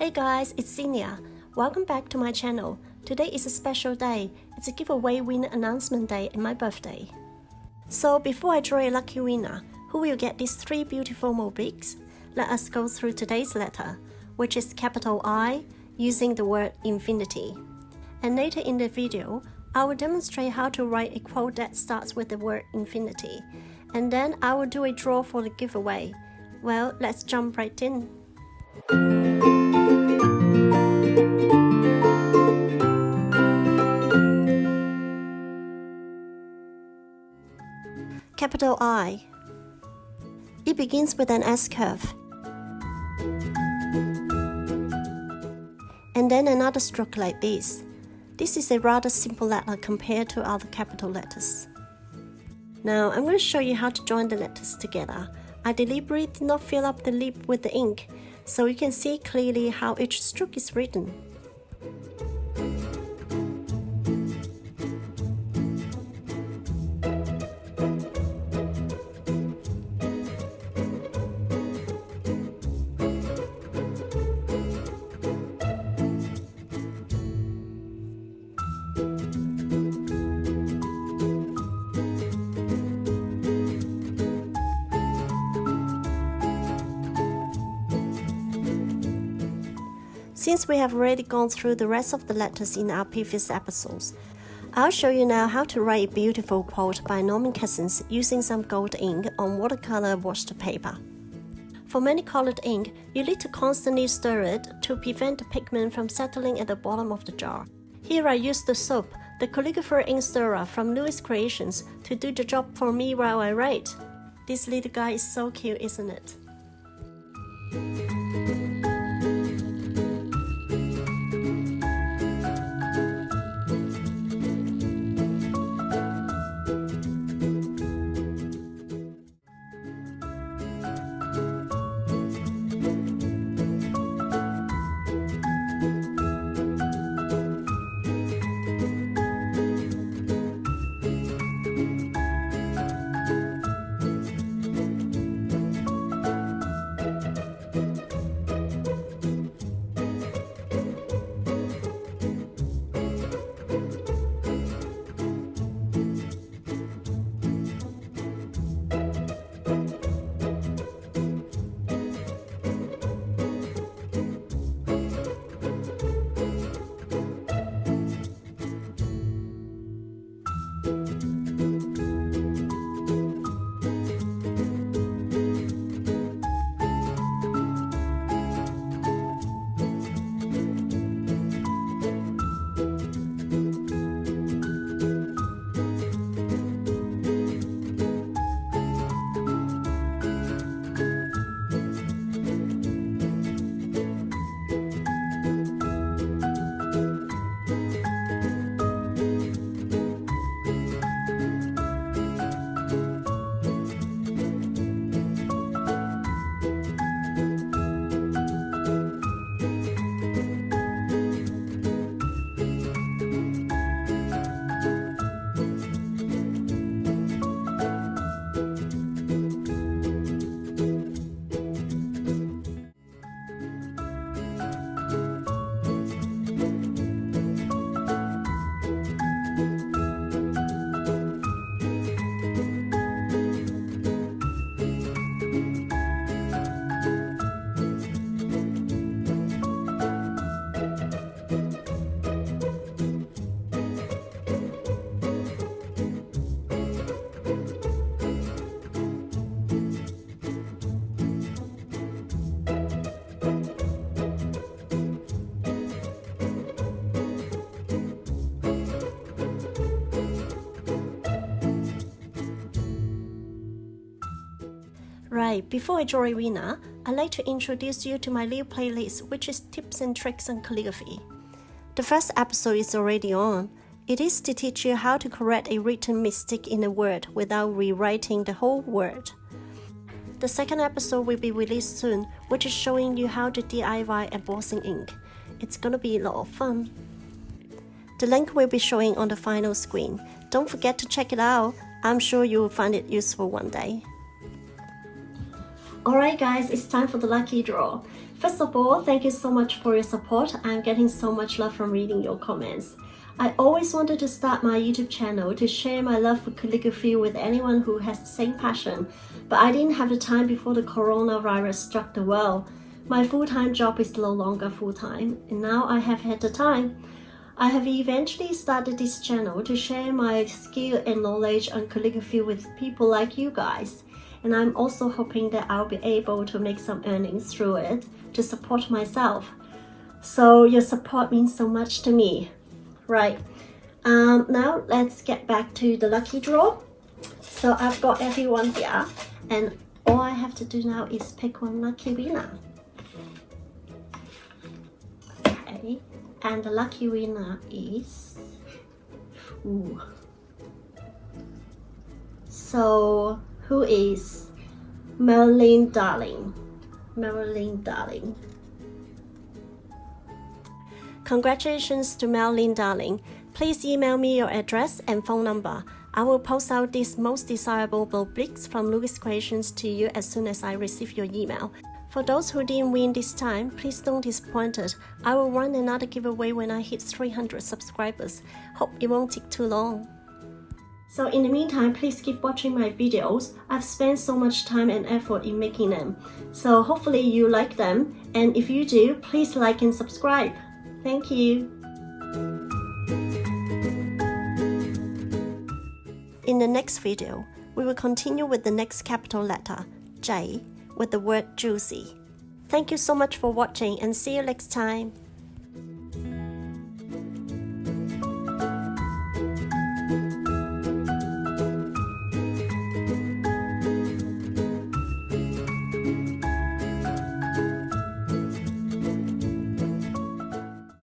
Hey guys, it's Xenia. Welcome back to my channel. Today is a special day. It's a giveaway winner announcement day and my birthday. So before I draw a lucky winner, who will get these 3 beautiful Mobliques? Let us go through today's letter, which is capital I, using the word infinity. And later in the video, I will demonstrate how to write a quote that starts with the word infinity. And then I will do a draw for the giveaway. Well, let's jump right in. Capital I. It begins with an S-curve. And then another stroke like this. This is a rather simple letter compared to other capital letters. Now I'm going to show you how to join the letters together. I deliberately did not fill up the lip with the ink, so you can see clearly how each stroke is written. Since we have already gone through the rest of the letters in our previous episodes, I'll show you now how to write a beautiful quote by Norman Cousins using some gold ink on watercolor washed paper. For many-colored ink, you need to constantly stir it to prevent the pigment from settling at the bottom of the jar. Here I use the soap, the Calligraphy ink stirrer from Louis Creations, to do the job for me while I write. This little guy is so cute, isn't it? Right, before I draw a winner, I'd like to introduce you to my little playlist, which is Tips and Tricks on Calligraphy. The first episode is already on. It is to teach you how to correct a written mistake in a word without rewriting the whole word. The second episode will be released soon, which is showing you how to DIY embossing ink. It's gonna be a lot of fun. The link will be showing on the final screen. Don't forget to check it out. I'm sure you'll find it useful one day. Alright guys, it's time for the lucky draw. First of all, thank you so much for your support. I'm getting so much love from reading your comments. I always wanted to start my YouTube channel to share my love for calligraphy with anyone who has the same passion, but I didn't have the time before the coronavirus struck the world. My full-time job is no longer full-time, and now I have had the time. I have eventually started this channel to share my skill and knowledge on calligraphy with people like you guys. And I'm also hoping that I'll be able to make some earnings through it to support myself. So your support means so much to me. Right, now let's get back to the lucky draw. So I've got everyone here, and all I have to do now is pick one lucky winner. Okay, and the lucky winner is... Ooh. So who is Marilyn Darling? Marilyn Darling. Congratulations to Marilyn Darling. Please email me your address and phone number. I will post out these most desirable Mobliques from Louis Creations to you as soon as I receive your email. For those who didn't win this time, please don't be disappointed. I will run another giveaway when I hit 300 subscribers. Hope it won't take too long. So in the meantime, please keep watching my videos. I've spent so much time and effort in making them. So hopefully you like them. And if you do, please like and subscribe. Thank you. In the next video, we will continue with the next capital letter, J, with the word juicy. Thank you so much for watching and see you next time.